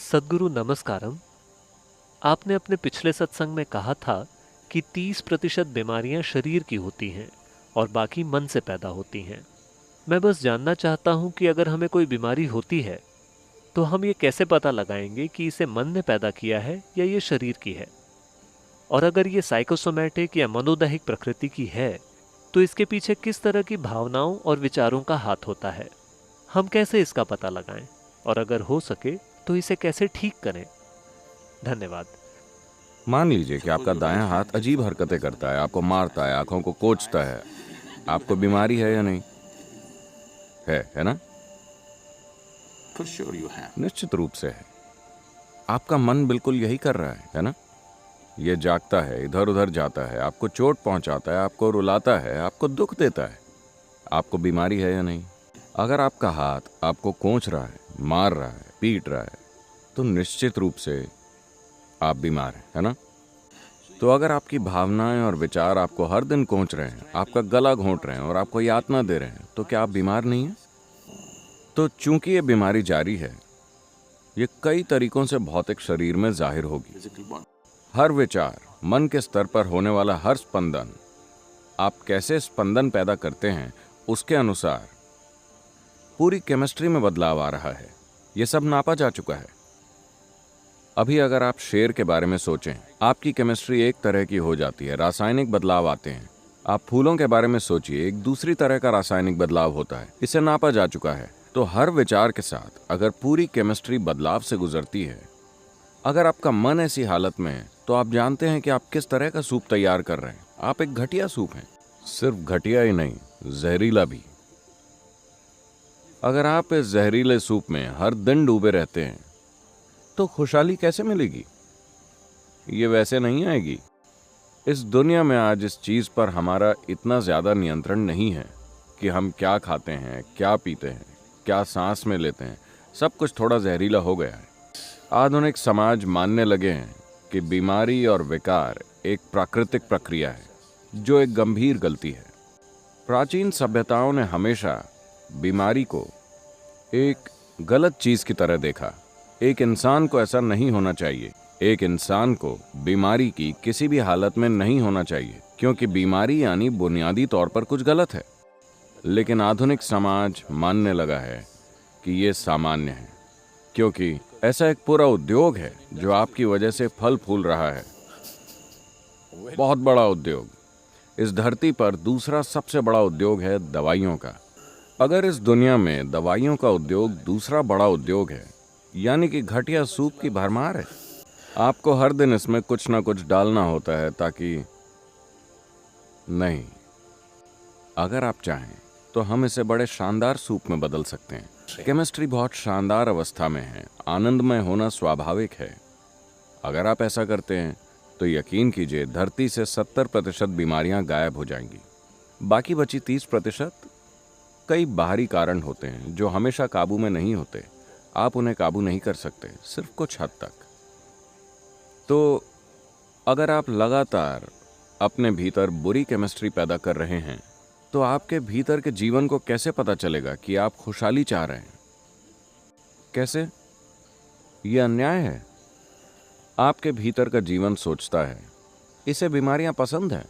सद्गुरु नमस्कारम। आपने अपने पिछले सत्संग में कहा था कि 30% बीमारियां शरीर की होती हैं और बाकी मन से पैदा होती हैं। मैं बस जानना चाहता हूं कि अगर हमें कोई बीमारी होती है तो हम ये कैसे पता लगाएंगे कि इसे मन ने पैदा किया है या ये शरीर की है। और अगर ये साइकोसोमैटिक या मनोदैहिक प्रकृति की है तो इसके पीछे किस तरह की भावनाओं और विचारों का हाथ होता है। हम कैसे इसका पता लगाएं और अगर हो सके तो इसे कैसे ठीक करें। धन्यवाद। मान लीजिए कि आपका दायां हाथ अजीब हरकतें करता है, आपको मारता है, आंखों को कोचता है। आपको बीमारी है या नहीं? है ना? निश्चित रूप से है। आपका मन बिल्कुल यही कर रहा है ना? ये जागता है, इधर उधर जाता है, आपको चोट पहुंचाता है, आपको रुलाता है, आपको दुख देता है। आपको बीमारी है या नहीं? अगर आपका हाथ आपको कोंच रहा है, मार रहा है, पीट रहा है, तो निश्चित रूप से आप बीमार हैं, है ना? तो अगर आपकी भावनाएं और विचार आपको हर दिन कोंच रहे हैं, आपका गला घोंट रहे हैं और आपको यातना दे रहे हैं, तो क्या आप बीमार नहीं हैं? तो चूंकि ये बीमारी जारी है, ये कई तरीकों से भौतिक शरीर में जाहिर होगी। हर विचार, मन के स्तर पर होने वाला हर स्पंदन, आप कैसे स्पंदन पैदा करते हैं, उसके अनुसार पूरी केमिस्ट्री में बदलाव आ रहा है। ये सब नापा जा चुका है। अभी अगर आप शेर के बारे में सोचें, आपकी केमिस्ट्री एक तरह की हो जाती है, रासायनिक बदलाव आते हैं। आप फूलों के बारे में सोचिए, एक दूसरी तरह का रासायनिक बदलाव होता है। इसे नापा जा चुका है। तो हर विचार के साथ अगर पूरी केमिस्ट्री बदलाव से गुजरती है, अगर आपका मन ऐसी हालत में है, तो आप जानते हैं कि आप किस तरह का सूप तैयार कर रहे हैं। आप एक घटिया सूप हैं। सिर्फ घटिया ही नहीं, जहरीला भी। अगर आप इस जहरीले सूप में हर दिन डूबे रहते हैं, तो खुशहाली कैसे मिलेगी? ये वैसे नहीं आएगी। इस दुनिया में आज इस चीज पर हमारा इतना ज्यादा नियंत्रण नहीं है कि हम क्या खाते हैं, क्या पीते हैं, क्या सांस में लेते हैं। सब कुछ थोड़ा जहरीला हो गया है। आधुनिक समाज मानने लगे हैं कि बीमारी और विकार एक प्राकृतिक प्रक्रिया है, जो एक गंभीर गलती है। प्राचीन सभ्यताओं ने हमेशा बीमारी को एक गलत चीज की तरह देखा। एक इंसान को ऐसा नहीं होना चाहिए। एक इंसान को बीमारी की किसी भी हालत में नहीं होना चाहिए, क्योंकि बीमारी यानी बुनियादी तौर पर कुछ गलत है। लेकिन आधुनिक समाज मानने लगा है कि ये सामान्य है, क्योंकि ऐसा एक पूरा उद्योग है जो आपकी वजह से फल फूल रहा है। बहुत बड़ा उद्योग। इस धरती पर दूसरा सबसे बड़ा उद्योग है दवाइयों का। अगर इस दुनिया में दवाइयों का उद्योग दूसरा बड़ा उद्योग है, यानी कि घटिया सूप की भरमार है। आपको हर दिन इसमें कुछ ना कुछ डालना होता है ताकि नहीं, अगर आप चाहें तो हम इसे बड़े शानदार सूप में बदल सकते हैं। केमिस्ट्री बहुत शानदार अवस्था में है। आनंदमय होना स्वाभाविक है। अगर आप ऐसा करते हैं तो यकीन कीजिए, धरती से 70% बीमारियां गायब हो जाएंगी। बाकी बची 30% कई बाहरी कारण होते हैं जो हमेशा काबू में नहीं होते। आप उन्हें काबू नहीं कर सकते, सिर्फ कुछ हद तक। तो अगर आप लगातार अपने भीतर बुरी केमिस्ट्री पैदा कर रहे हैं, तो आपके भीतर के जीवन को कैसे पता चलेगा कि आप खुशहाली चाह रहे हैं? कैसे? यह अन्याय है। आपके भीतर का जीवन सोचता है इसे बीमारियां पसंद हैं,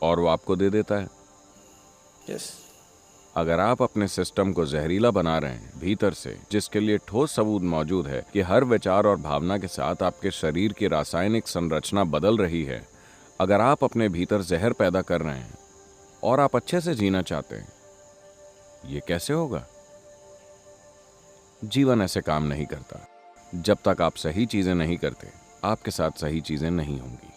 और वो आपको दे देता है। अगर आप अपने सिस्टम को जहरीला बना रहे हैं भीतर से, जिसके लिए ठोस सबूत मौजूद है कि हर विचार और भावना के साथ आपके शरीर की रासायनिक संरचना बदल रही है, अगर आप अपने भीतर जहर पैदा कर रहे हैं और आप अच्छे से जीना चाहते हैं, ये कैसे होगा? जीवन ऐसे काम नहीं करता। जब तक आप सही चीजें नहीं करते, आपके साथ सही चीजें नहीं होंगी।